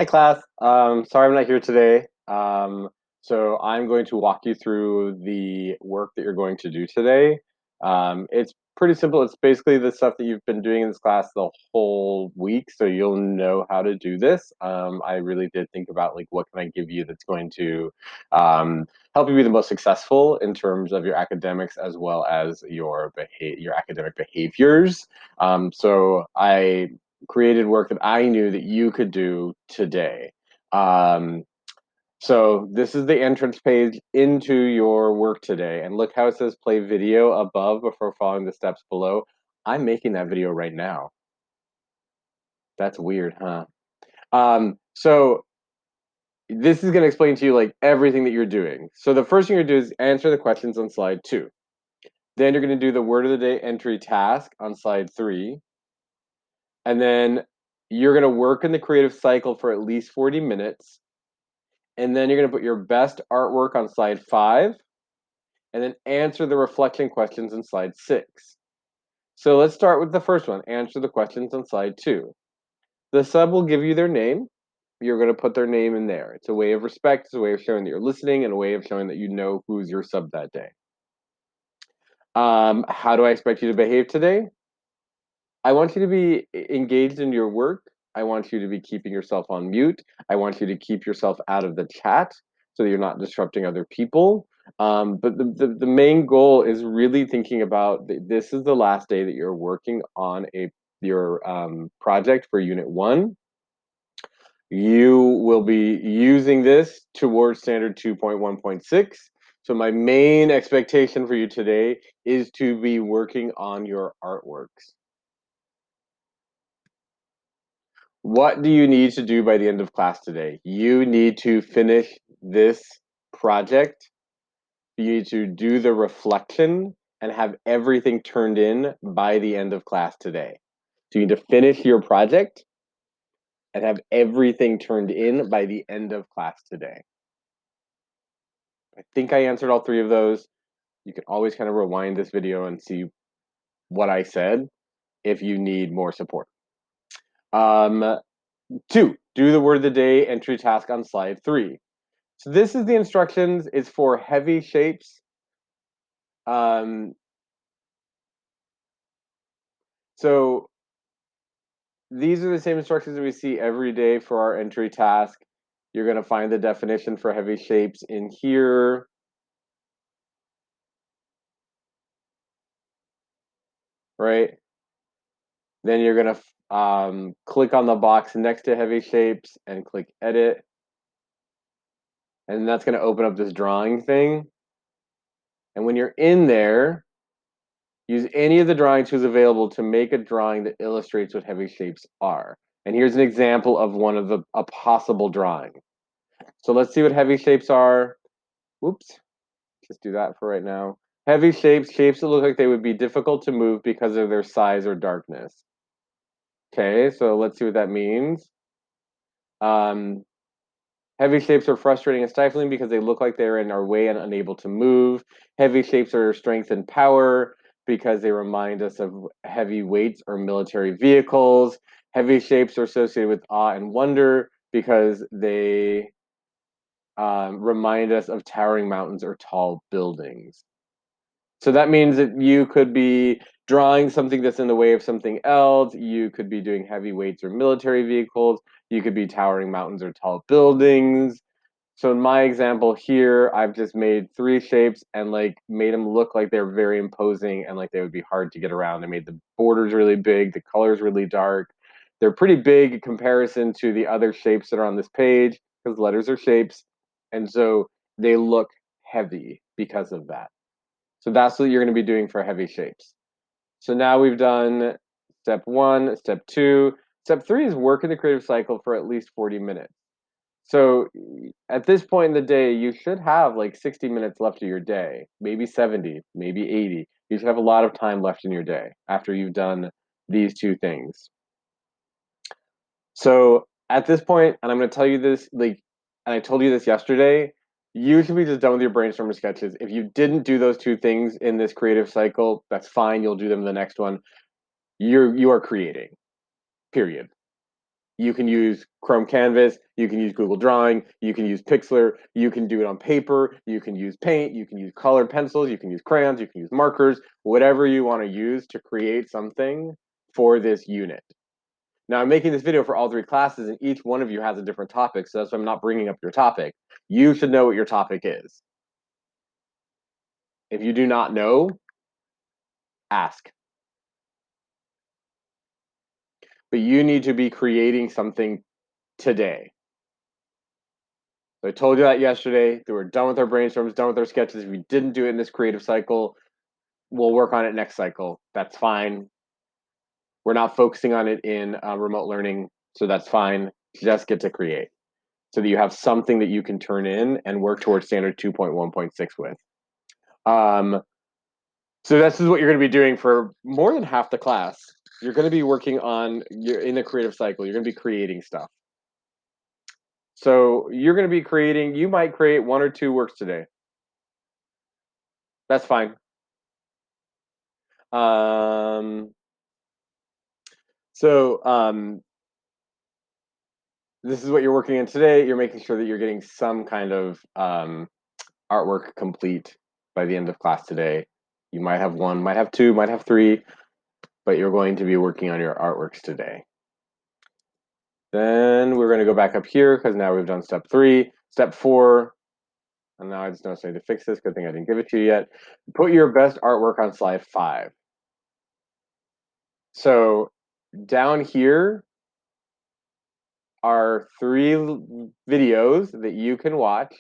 Hi, class. Sorry I'm not here today. So I'm going to walk you through the work that you're going to do today. It's pretty simple. It's basically the stuff that you've been doing in this class the whole week, so you'll know how to do this. I really did think about like what can I give you that's going to help you be the most successful in terms of your academics as well as your academic behaviors. So I created work that I knew that you could do today. Um, so this is the entrance page into your work today. And look how it says play video above before following the steps below. I'm making that video right now. That's weird, huh? So this is going to explain to you like everything that you're doing. So the first thing you're going to do is answer the questions on slide 2. Then you're going to do the word of the day entry task on slide 3. And then you're going to work in the creative cycle for at least 40 minutes. And then you're going to put your best artwork on slide 5 and then answer the reflection questions in slide 6. So let's start with the first one. Answer the questions on slide 2. The sub will give you their name. You're going to put their name in there. It's a way of respect. It's a way of showing that you're listening and a way of showing that you know who's your sub that day. How do I expect you to behave today? I want you to be engaged in your work. I want you to be keeping yourself on mute. I want you to keep yourself out of the chat so that you're not disrupting other people. But the main goal is really thinking about this is the last day that you're working on your project for Unit 1. You will be using this towards Standard 2.1.6. So my main expectation for you today is to be working on your artworks. What do you need to do by the end of class today? You need to finish this project. You need to do the reflection and have everything turned in by the end of class today. So you need to finish your project and have everything turned in by the end of class today. I think I answered all 3 of those. You can always kind of rewind this video and see what I said if you need more support. 2, do the word of the day entry task on slide 3. So this is the instructions. It's for heavy shapes. So these are the same instructions that we see every day for our entry task. You're going to find the definition for heavy shapes in here. Right? Then you're going to click on the box next to heavy shapes and click edit. And that's going to open up this drawing thing. And when you're in there, use any of the drawing tools available to make a drawing that illustrates what heavy shapes are. And here's an example of one of a possible drawing. So let's see what heavy shapes are. Whoops, just do that for right now. Heavy shapes that look like they would be difficult to move because of their size or darkness. Okay, so let's see what that means. Heavy shapes are frustrating and stifling because they look like they're in our way and unable to move. Heavy shapes are strength and power because they remind us of heavy weights or military vehicles. Heavy shapes are associated with awe and wonder because they remind us of towering mountains or tall buildings. So that means that you could be drawing something that's in the way of something else. You could be doing heavy weights or military vehicles. You could be towering mountains or tall buildings. So in my example here, I've just made 3 shapes and like made them look like they're very imposing and like they would be hard to get around. I made the borders really big, the colors really dark. They're pretty big in comparison to the other shapes that are on this page because letters are shapes. And so they look heavy because of that. So that's what you're going to be doing for heavy shapes. So now we've done step 1, step 2. Step 3 is work in the creative cycle for at least 40 minutes. So at this point in the day, you should have like 60 minutes left of your day, maybe 70, maybe 80. You should have a lot of time left in your day after you've done these 2 things. So at this point, and I'm going to tell you this, like, and I told you this yesterday, you should be just done with your brainstorming sketches. If you didn't do those 2 things in this creative cycle, that's fine. You'll do them in the next one. You are creating, period. You can use Chrome Canvas, you can use Google Drawing, you can use Pixlr, you can do it on paper, you can use paint, you can use colored pencils, you can use crayons, you can use markers, whatever you want to use to create something for this unit. Now, I'm making this video for all three classes, and each one of you has a different topic, so that's why I'm not bringing up your topic. You should know what your topic is. If you do not know, ask. But you need to be creating something today. So I told you that yesterday, that we're done with our brainstorms, done with our sketches. If we didn't do it in this creative cycle, we'll work on it next cycle. That's fine. We're not focusing on it in remote learning, so that's fine. Just get to create so that you have something that you can turn in and work towards standard 2.1.6 with. So this is what you're going to be doing for more than half the class. You're going to be working on, you're in the creative cycle, you're going to be creating stuff. So you're going to be creating, you might create 1 or 2 works today. That's fine. So this is what you're working on today. You're making sure that you're getting some kind of artwork complete by the end of class today. You might have 1, might have 2, might have 3, but you're going to be working on your artworks today. Then we're going to go back up here because now we've done step 3. Step 4, and now I just noticed I need to fix this. Good thing I didn't give it to you yet. Put your best artwork on slide 5. So down here are 3 videos that you can watch.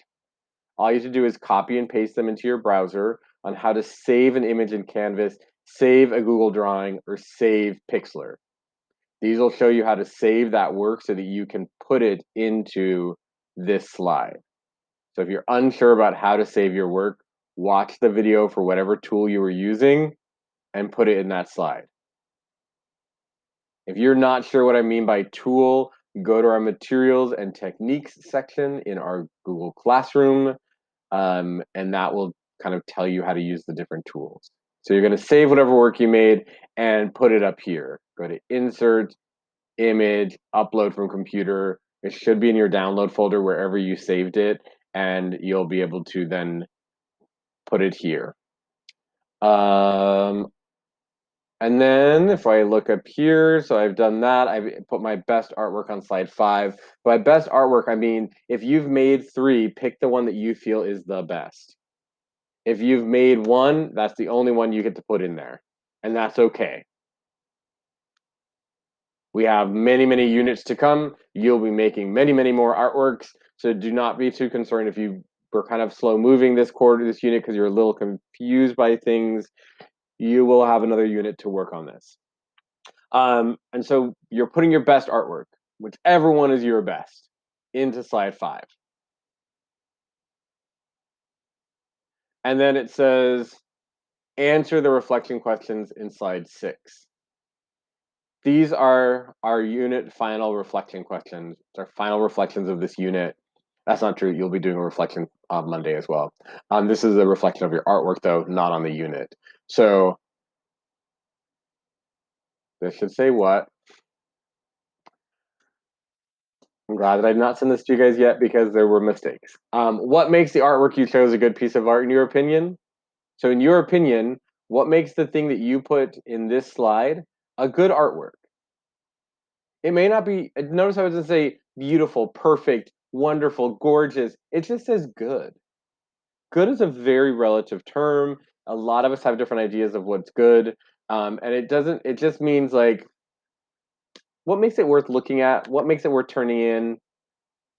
All you have to do is copy and paste them into your browser on how to save an image in Canvas, save a Google Drawing, or save Pixlr. These will show you how to save that work so that you can put it into this slide. So if you're unsure about how to save your work, watch the video for whatever tool you were using and put it in that slide. If you're not sure what I mean by tool, go to our materials and techniques section in our Google Classroom, and that will kind of tell you how to use the different tools. So you're going to save whatever work you made and put it up here. Go to Insert, Image, Upload from Computer. It should be in your download folder wherever you saved it, and you'll be able to then put it here. And then if I look up here, so I've done that. I've put my best artwork on slide 5. By best artwork, I mean, if you've made 3, pick the one that you feel is the best. If you've made 1, that's the only one you get to put in there. And that's okay. We have many, many units to come. You'll be making many, many more artworks. So do not be too concerned if you were kind of slow moving this unit because you're a little confused by things. You will have another unit to work on this. And so you're putting your best artwork, whichever one is your best, into slide 5. And then it says, answer the reflection questions in slide 6. These are our unit final reflection questions. It's our final reflections of this unit. That's not true. You'll be doing a reflection on Monday as well. This is a reflection of your artwork, though, not on the unit. So this should say what? I'm glad that I did not send this to you guys yet because there were mistakes. What makes the artwork you chose a good piece of art in your opinion? So in your opinion, what makes the thing that you put in this slide a good artwork? It may not be, notice I was going to say beautiful, perfect, wonderful, gorgeous. It just says good. Good is a very relative term. A lot of us have different ideas of what's good. And it just means like, what makes it worth looking at? What makes it worth turning in?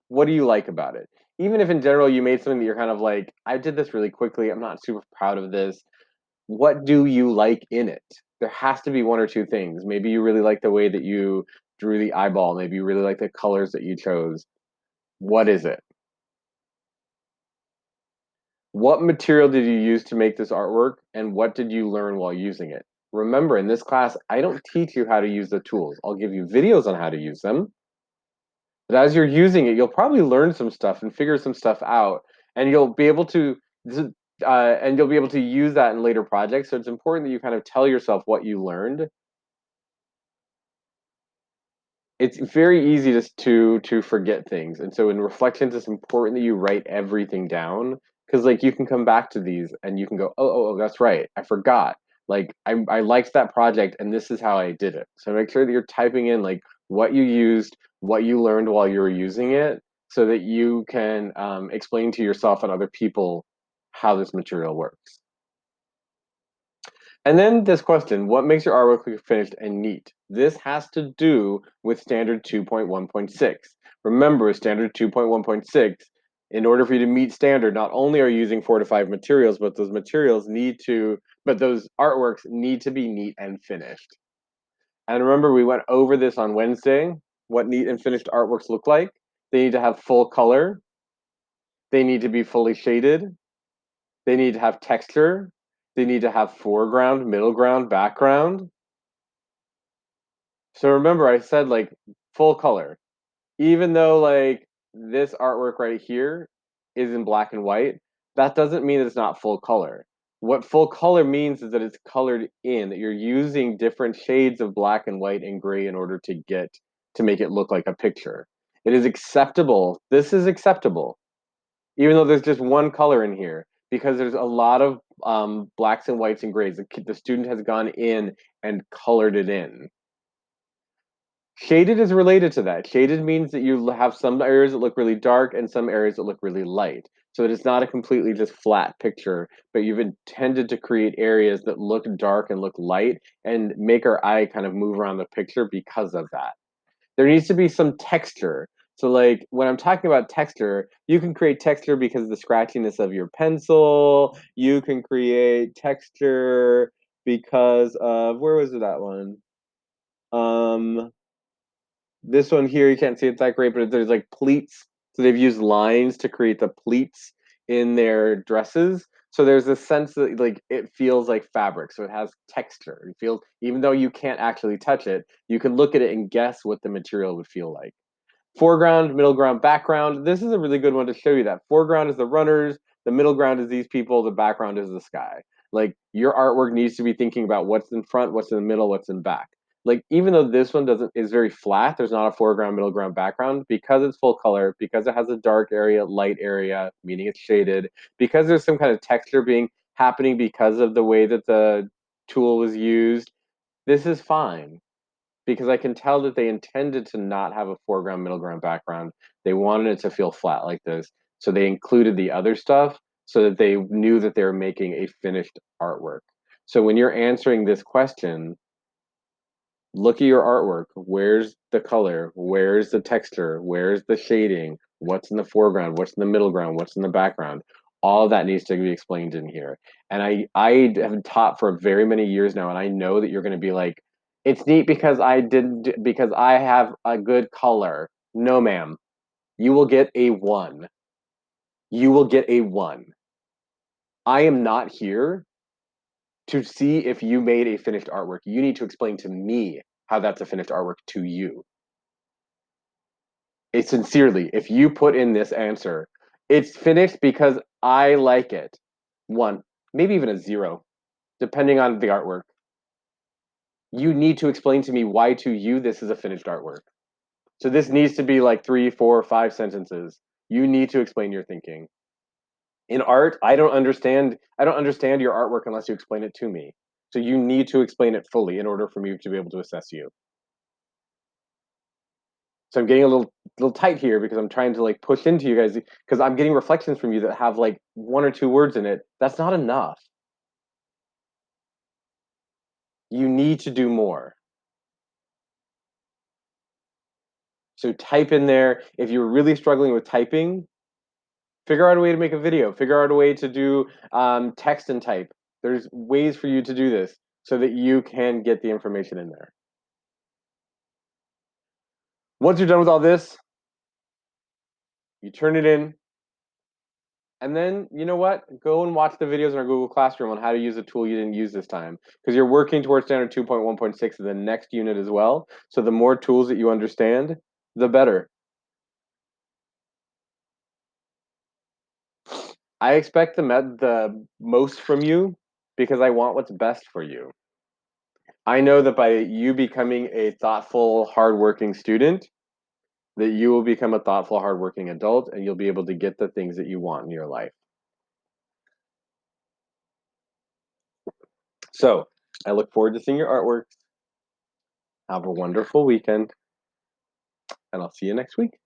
What do you like about it? Even if in general you made something that you're kind of like, I did this really quickly. I'm not super proud of this. What do you like in it? There has to be 1 or 2 things. Maybe you really like the way that you drew the eyeball. Maybe you really like the colors that you chose. What is it? What material did you use to make this artwork, and what did you learn while using it? Remember, in this class, I don't teach you how to use the tools. I'll give you videos on how to use them. But as you're using it, you'll probably learn some stuff and figure some stuff out, and you'll be able to use that in later projects. So it's important that you kind of tell yourself what you learned. it's very easy to forget things. And so in reflections, it's important that you write everything down because like you can come back to these and you can go, oh, that's right. I forgot. Like I liked that project and this is how I did it. So make sure that you're typing in like what you used, what you learned while you were using it, so that you can explain to yourself and other people how this material works. And then this question, what makes your artwork look finished and neat? This has to do with standard 2.1.6. Remember, standard 2.1.6, in order for you to meet standard, not only are you using 4 to 5 materials, but those artworks need to be neat and finished. And remember, we went over this on Wednesday, what neat and finished artworks look like. They need to have full color. They need to be fully shaded. They need to have texture. They need to have foreground, middle ground, background. So remember, I said like full color. Even though like this artwork right here is in black and white, that doesn't mean that it's not full color. What full color means is that it's colored in, that you're using different shades of black and white and gray in order to make it look like a picture. It is acceptable. This is acceptable, even though there's just one color in here, because there's a lot of blacks and whites and grays. The student has gone in and colored it in. Shaded is related to that. Shaded means that you have some areas that look really dark and some areas that look really light. So it is not a completely just flat picture, but you've intended to create areas that look dark and look light and make our eye kind of move around the picture because of that. There needs to be some texture. So like when I'm talking about texture, you can create texture because of the scratchiness of your pencil. You can create texture because of, where was it, that one? Um this one here, you can't see it that great, but there's like pleats. So they've used lines to create the pleats in their dresses. So there's a sense that like it feels like fabric. So it has texture. It feels, even though you can't actually touch it, you can look at it and guess what the material would feel like. Foreground, middle ground, background. This is a really good one to show you that. Foreground is the runners, the middle ground is these people, the background is the sky. Like your artwork needs to be thinking about what's in front, what's in the middle, what's in back. Like even though this one doesn't is very flat, there's not a foreground, middle ground, background, because it's full color, because it has a dark area, light area, meaning it's shaded, because there's some kind of texture being happening because of the way that the tool was used. This is fine because I can tell that they intended to not have a foreground, middle ground, background. They wanted it to feel flat like this. So they included the other stuff so that they knew that they were making a finished artwork. So when you're answering this question, look at your artwork. Where's the color? Where's the texture? Where's the shading? What's in the foreground? What's in the middle ground? What's in the background? All of that needs to be explained in here. And I have taught for very many years now, and I know that you're going to be like, it's neat because because I have a good color. No, ma'am. You will get a one. You will get a one. I am not here to see if you made a finished artwork. You need to explain to me how that's a finished artwork to you. It sincerely, if you put in this answer, it's finished because I like it. One, maybe even a zero, depending on the artwork. You need to explain to me why to you this is a finished artwork. So this needs to be like 3, 4, 5 sentences. You need to explain your thinking. In art, I don't understand your artwork unless you explain it to me. So you need to explain it fully in order for me to be able to assess you. So I'm getting a little tight here because I'm trying to like push into you guys because I'm getting reflections from you that have like 1 or 2 words in it. That's not enough. You need to do more. So type in there. If you're really struggling with typing, figure out a way to make a video. Figure out a way to do text and type. There's ways for you to do this so that you can get the information in there. Once you're done with all this, you turn it in. And then, you know what? Go and watch the videos in our Google Classroom on how to use a tool you didn't use this time. Because you're working towards standard 2.1.6 in the next unit as well. So the more tools that you understand, the better. I expect the most from you because I want what's best for you. I know that by you becoming a thoughtful, hardworking student, that you will become a thoughtful, hardworking adult, and you'll be able to get the things that you want in your life. So I look forward to seeing your artwork. Have a wonderful weekend, and I'll see you next week.